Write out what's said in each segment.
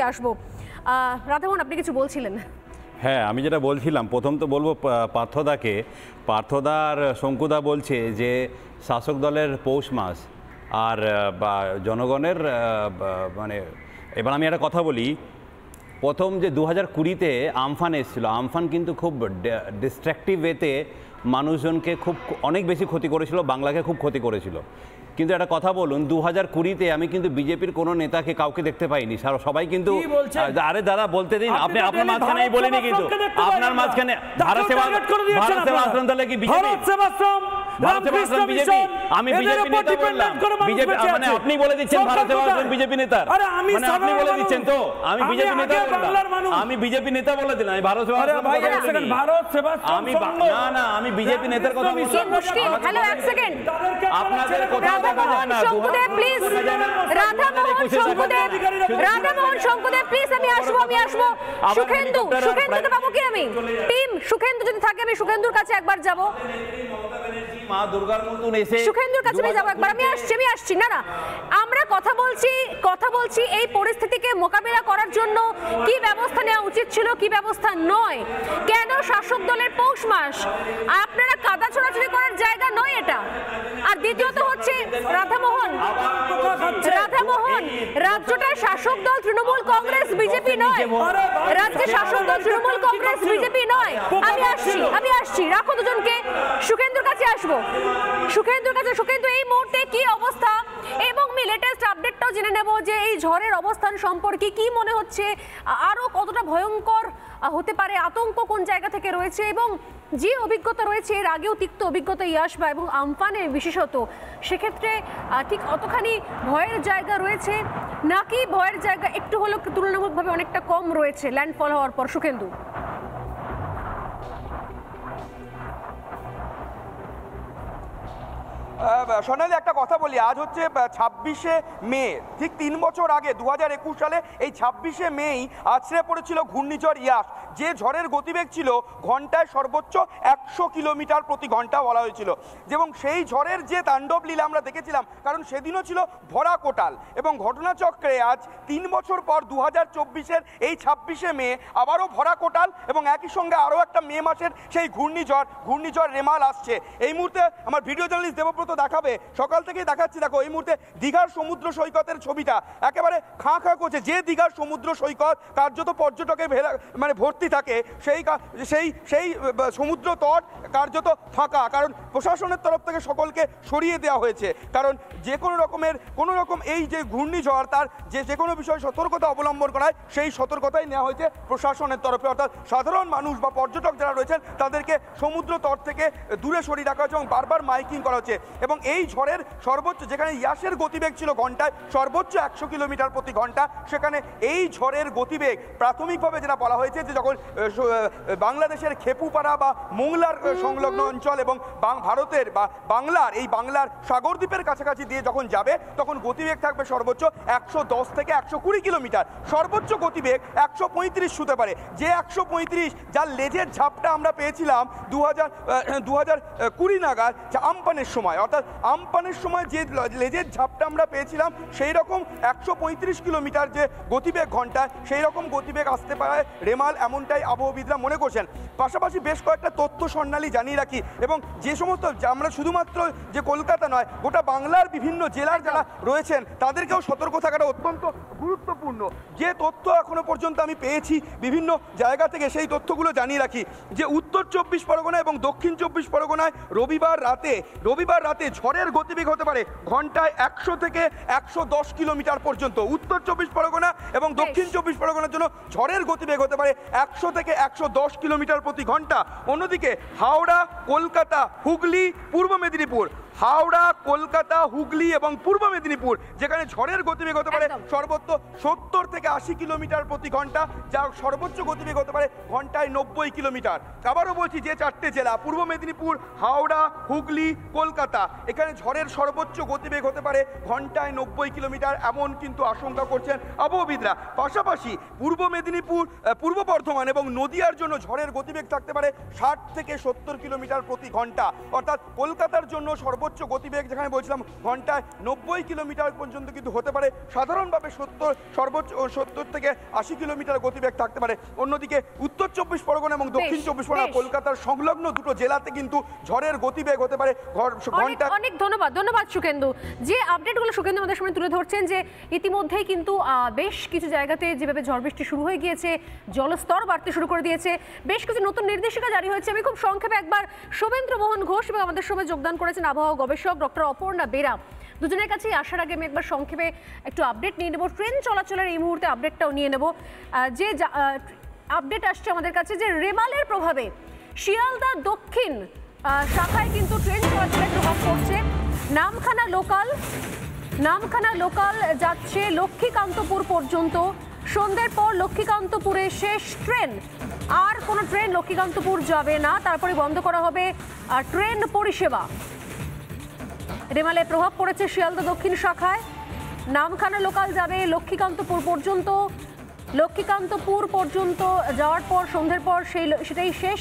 আসবো। রাধামোহন, আপনি কিছু বলছিলেন। হ্যাঁ, আমি যেটা বলছিলাম, প্রথম তো বলবো পার্থদার শঙ্কুদা বলছে যে শাসক দলের পৌষ মাস আর জনগণের মানে এবার আমি একটা কথা বলি। প্রথম যে 2020-তে আমফান এসেছিল, আমফান কিন্তু খুব ডিস্ট্রাকটিভ ওয়েতে মানুষজনকে অনেক বেশি ক্ষতি করেছিল, বাংলাকে খুব ক্ষতি করেছিল। কিন্তু একটা কথা বলুন, 2020-তে আমি কিন্তু বিজেপির কোনো নেতাকে কাউকে দেখতে পাইনি, সবাই কিন্তু আরে দাদা বলতে দিন, আপনি আপনার মাঝখানে বলিনি, কিন্তু আপনার মাঝখানে ভারত সেবা আশ্রম দলে কি বিজেপি? আমি বিজেপি নেতা বললাম, বিজেপি মানে আপনি বলে দিচ্ছেন ভারত সেবা আশ্রম বিজেপি নেতা, মানে আপনি বলে দিচ্ছেন তো আমি বিজেপি নেতা বললাম, আমি বিজেপি নেতা বলে দিলাম, আমি ভারত সেবা আশ্রম আমি না আমি বিজেপি নেতার কথা বলছি। হ্যালো, এক সেকেন্ড, আপনাদের কথা শঙ্কুদেব প্লিজ, রাধামোহন শঙ্কুদেব প্লিজ, আমি আসবো। সুখেন্দুকে পাবো কি? আমি টিম সুখেন্দু যদি থাকে আমি সুখেন্দুর কাছে একবার যাব, মা দুর্গার মতন এসে সুখেন্দুর কাছে আমি যাবো একবার। আমি আসছি। না আমরা কথা বলছি এই পরিস্থিতিকে মোকাবিলা করার জন্য কি ব্যবস্থা নেওয়া উচিত ছিল, কি ব্যবস্থা নয়, কেন শাসক দলের পৌষ মাস, আপনারা কাদা ছোড়াছুড়ি করার জায়গা নয় এটা। আর দ্বিতীয়ত হচ্ছে রাধামোহন, রাজ্যটার শাসক দল তৃণমূল কংগ্রেস বিজেপি নয়, রাজ্যের শাসক দল তৃণমূল কংগ্রেস বিজেপি নয়। আমি আসছি, রাখো দুজনকে, সুখেন্দুর কাছে আসবো, সুখেন্দু এই মুহূর্তে কি অবস্থা, এবং আমি লেটেস্ট আপডেটটাও জেনে নেব যে এই ঝড়ের অবস্থান সম্পর্কে কি মনে হচ্ছে, আরো কতটা ভয়ঙ্কর হতে পারে, আতঙ্ক কোন জায়গা থেকে রয়েছে, এবং যে অভিজ্ঞতা রয়েছে এর আগেও তিক্ত অভিজ্ঞতা ইয়াসবা এবং আমফানে বিশেষত, সেক্ষেত্রে ঠিক অতখানি ভয়ের জায়গা রয়েছে নাকি ভয়ের জায়গা একটু হলেও তুলনামূলকভাবে অনেকটা কম রয়েছে ল্যান্ডফল হওয়ার পর? সুখেন্দু, সোনালি, একটা কথা বলি, আজ হচ্ছে 26শে মে, ঠিক 3 বছর আগে 2021 সালে এই 26শে মেই আছড়ে পড়েছিল ঘূর্ণিঝড় ইয়াস, যে ঝড়ের গতিবেগ ছিল ঘন্টায় সর্বোচ্চ 100 কিলোমিটার প্রতি ঘন্টা বলা হয়েছিল। এবং সেই ঝড়ের যে তাণ্ডব লীলা আমরা দেখেছিলাম, কারণ সেদিনও ছিল ভরা কোটাল, এবং ঘটনাচক্রে আজ 3 বছর পর 2024-এর এই 26শে মে আবারও ভরা কোটাল, এবং একই সঙ্গে আরও একটা মে মাসের সেই ঘূর্ণিঝড় রেমাল আসছে। এই মুহূর্তে আমার ভিডিও জার্নালিস্ট দেবব্রত দেখাবে, সকাল থেকেই দেখাচ্ছি, দেখো এই মুহূর্তে দীঘার সমুদ্র সৈকতের ছবিটা একেবারে খাঁ করছে। যে দীঘার সমুদ্র সৈকত কার্যত পর্যটকে মানে ভর্তি থাকে, সেই সমুদ্র তট কার্যত ফাঁকা, কারণ প্রশাসনের তরফ থেকে সকলকে সরিয়ে দেওয়া হয়েছে, কারণ যে কোনো রকম এই যে ঘূর্ণিঝড় তার যে কোনো বিষয়ে সতর্কতা অবলম্বন করায়, সেই সতর্কতাই নেওয়া হয়েছে প্রশাসনের তরফে, অর্থাৎ সাধারণ মানুষ বা পর্যটক যারা রয়েছেন তাদেরকে সমুদ্র তট থেকে দূরে সরিয়ে রাখা হচ্ছে এবং বারবার মাইকিং করা হচ্ছে। এবং এই ঝড়ের সর্বোচ্চ, যেখানে ইয়াসের গতিবেগ ছিল ঘন্টায় সর্বোচ্চ 100 কিলোমিটার প্রতি ঘন্টা, সেখানে এই ঝড়ের গতিবেগ প্রাথমিকভাবে যেটা বলা হয়েছে যে যখন বাংলাদেশের খেপুপাড়া বা মোংলার সংলগ্ন অঞ্চল এবং ভারতের বা বাংলার সাগরদ্বীপের কাছাকাছি দিয়ে যখন যাবে, তখন গতিবেগ থাকবে সর্বোচ্চ 110 থেকে 120 কিলোমিটার, সর্বোচ্চ গতিবেগ 135 হতে পারে। যে 135 যার লেজের ঝাপটা আমরা পেয়েছিলাম 2020 নাগাদ আমপানের সময়, অর্থাৎ আমপানের সময় যে লেজের ঝাপটা আমরা পেয়েছিলাম, সেই রকম 135 কিলোমিটার যে গতিবেগ ঘন্টায়, সেই রকম গতিবেগ আসতে পারে রেমাল, এমনটাই আবহবিদরা মনে করছেন। পাশাপাশি বেশ কয়েকটা তথ্য স্বর্ণালী জানিয়ে রাখি, এবং যে সমস্ত আমরা শুধুমাত্র যে কলকাতা নয়, গোটা বাংলার বিভিন্ন জেলার যারা রয়েছেন তাদেরকেও সতর্ক থাকাটা অত্যন্ত গুরুত্বপূর্ণ। যে তথ্য এখনো পর্যন্ত আমি পেয়েছি বিভিন্ন জায়গা থেকে, সেই তথ্যগুলো জানিয়ে রাখি যে উত্তর 24 পরগনা এবং দক্ষিণ 24 পরগনায় রবিবার রাতে ঝড়ের গতিবেগ হতে পারে ঘন্টায় 100 থেকে 110 কিলোমিটার পর্যন্ত। উত্তর 24 পরগনা এবং দক্ষিণ 24 পরগনার জন্য ঝড়ের গতিবেগ হতে পারে 100 থেকে 110 কিলোমিটার প্রতি ঘন্টা। অন্যদিকে হাওড়া, কলকাতা, হুগলি, পূর্ব মেদিনীপুর, এবং পূর্ব মেদিনীপুর, যেখানে ঝড়ের গতিবেগ হতে পারে সর্বোচ্চ 70 থেকে 80 কিলোমিটার প্রতি ঘন্টা, যা সর্বোচ্চ গতিবেগ হতে পারে ঘন্টায় 90 কিলোমিটার। আবারও বলছি, যে 4টে জেলা পূর্ব মেদিনীপুর, হাওড়া, হুগলি, কলকাতা, এখানে ঝড়ের সর্বোচ্চ গতিবেগ হতে পারে ঘন্টায় 90 কিলোমিটার, এমন কিন্তু আশঙ্কা করছেন আবহবিদরা। পাশাপাশি পূর্ব মেদিনীপুর, পূর্ব বর্ধমান এবং নদিয়ার জন্য ঝড়ের গতিবেগ থাকতে পারে 60 থেকে 70 কিলোমিটার প্রতি ঘন্টা, অর্থাৎ কলকাতার জন্য সর্বোচ্চ সর্বোচ্চ গতিবেগ যেখানে বলছিলাম ঘন্টায় 90 কিলোমিটার পর্যন্ত কিন্তু হতে পারে, সাধারণভাবে 70 থেকে 80 কিলোমিটার গতিবেগ থাকতে পারে। অন্যদিকে উত্তর 24 পরগনা এবং দক্ষিণ 24 পরগনা কলকাতার সংলগ্ন দুটো জেলাতে কিন্তু ঝড়ের গতিবেগ হতে পারে ঘন্টা। অনেক ধন্যবাদ সুকেন্দু, যে আপডেটগুলো সুকেন্দু আমাদের সামনে তুলে ধরছেন যে ইতিমধ্যেই কিন্তু বেশ কিছু জায়গাতে যেভাবে ঝড় বৃষ্টি শুরু হয়ে গিয়েছে, জলস্তর বাড়তে শুরু করে দিয়েছে, বেশ কিছু নতুন নির্দেশিকা জারি হয়েছে। আমি খুব সংক্ষেপে একবার শুভেন্দ্র মোহন ঘোষ এবং আমাদের সঙ্গে যোগদান করেছেন আবহাওয়া গবেষক ডক্টর অপর্ণা বেরা, দুজনের কাছেই আসার আগে আমি একবার সংক্ষেপে একটু আপডেট নিয়ে নেব, ট্রেন চলাচলের এই মুহূর্তে আপডেটটাও নিয়ে নেব। যে আপডেট আসছে আমাদের কাছে যে রেমালের প্রভাবে শিয়ালদা দক্ষিণ শাখায় কিন্তু ট্রেন চলাচলের প্রভাব পড়ছে। নামখানা লোকাল যাচ্ছে লক্ষ্মীকান্তপুর পর্যন্ত, সন্ধ্যের পর লক্ষ্মীকান্তপুরে শেষ ট্রেন, আর কোনো ট্রেন লক্ষ্মীকান্তপুর যাবে না, তারপরে বন্ধ করা হবে ট্রেন পরিষেবা। রেমালের প্রভাব পড়েছে শিয়ালদা দক্ষিণ শাখায়, নামখানা লোকাল যাবে লক্ষ্মীকান্তপুর পর্যন্ত যাওয়ার পর সন্ধ্যের পর সেটাই শেষ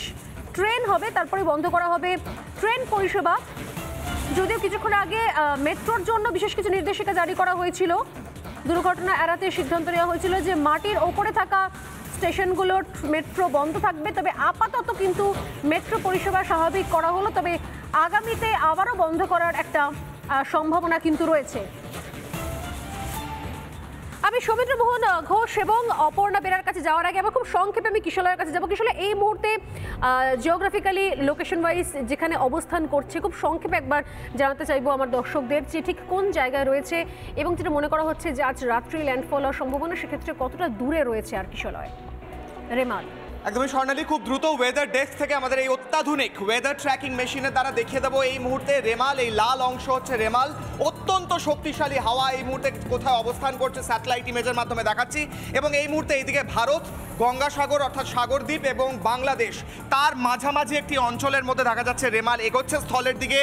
ট্রেন হবে, তারপরে বন্ধ করা হবে ট্রেন পরিষেবা। যদিও কিছুক্ষণ আগে মেট্রোর জন্য বিশেষ কিছু নির্দেশিকা জারি করা হয়েছিল, দুর্ঘটনা এড়াতে সিদ্ধান্ত নেওয়া হয়েছিল যে মাটির ওপরে থাকা স্টেশনগুলোর মেট্রো বন্ধ থাকবে, তবে আপাতত কিন্তু মেট্রো পরিষেবা স্বাভাবিক করা হলো, তবে আগামীতে আবারও বন্ধ করার একটা সম্ভাবনা কিন্তু রয়েছে। আমি শুভেন্দ্র মোহন ঘোষ এবং অপর্ণা বেরার কাছে যাওয়ার আগে আবার খুব সংক্ষেপে আমি কিশলয়ের কাছে যাবো। কিশলয় এই মুহূর্তে জিওগ্রাফিক্যালি লোকেশন ওয়াইজ যেখানে অবস্থান করছে, খুব সংক্ষেপে একবার জানাতে চাইবো আমার দর্শকদের যে ঠিক কোন জায়গায় রয়েছে এবং যেটা মনে করা হচ্ছে যে আজ রাত্রি ল্যান্ডফল হওয়ার সম্ভাবনা, সেক্ষেত্রে কতটা দূরে রয়েছে আর কিশলয় রেমাল। একদমই স্বর্ণালী, খুব দ্রুত ওয়েদার ডেস্ক থেকে আমাদের এই অত্যাধুনিক ওয়েদার ট্র্যাকিং মেশিনের দ্বারা দেখিয়ে দেবো এই মুহূর্তে রেমাল, এই লাল অংশ হচ্ছে রেমাল, অত্যন্ত শক্তিশালী হাওয়া এই মুহূর্তে কোথায় অবস্থান করছে স্যাটেলাইট ইমেজের মাধ্যমে দেখাচ্ছি। এবং এই মুহূর্তে এইদিকে ভারত, গঙ্গাসাগর অর্থাৎ সাগরদ্বীপ এবং বাংলাদেশ, তার মাঝামাঝি একটি অঞ্চলের মধ্যে দেখা যাচ্ছে রেমাল এগোচ্ছে স্থলের দিকে।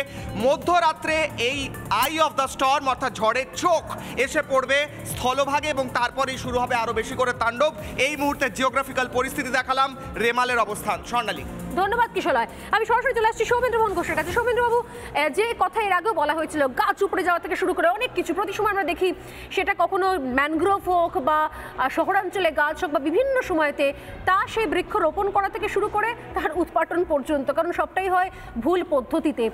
মধ্যরাত্রে এই আই অফ দ্য স্টর্ম অর্থাৎ ঝড়ের চোখ এসে পড়বে স্থলভাগে এবং তারপরেই শুরু হবে আরও বেশি করে তাণ্ডব। এই মুহূর্তে জিওগ্রাফিক্যাল পরিস্থিতি দেখালাম, রেমালের অবস্থান। স্বর্ণালী, ধন্যবাদ কিশলয়। আমি সরাসরি চলে আসছি সৌমেন্দ্র মোহন ঘোষের কাছে। সৌমেন্দ্রবাবু, যে কথা এর আগেও বলা হয়েছিল গাছ উপড়ে যাওয়া থেকে শুরু করে অনেক কিছু প্রতি সময় আমরা দেখি, সেটা কখনো ম্যানগ্রোভ হোক বা শহরাঞ্চলে গাছ হোক বা বিভিন্ন সময়তে, তা সেই বৃক্ষ রোপণ করা থেকে শুরু করে তার উৎপাটন পর্যন্ত, কারণ সবটাই হয় ভুল পদ্ধতিতে।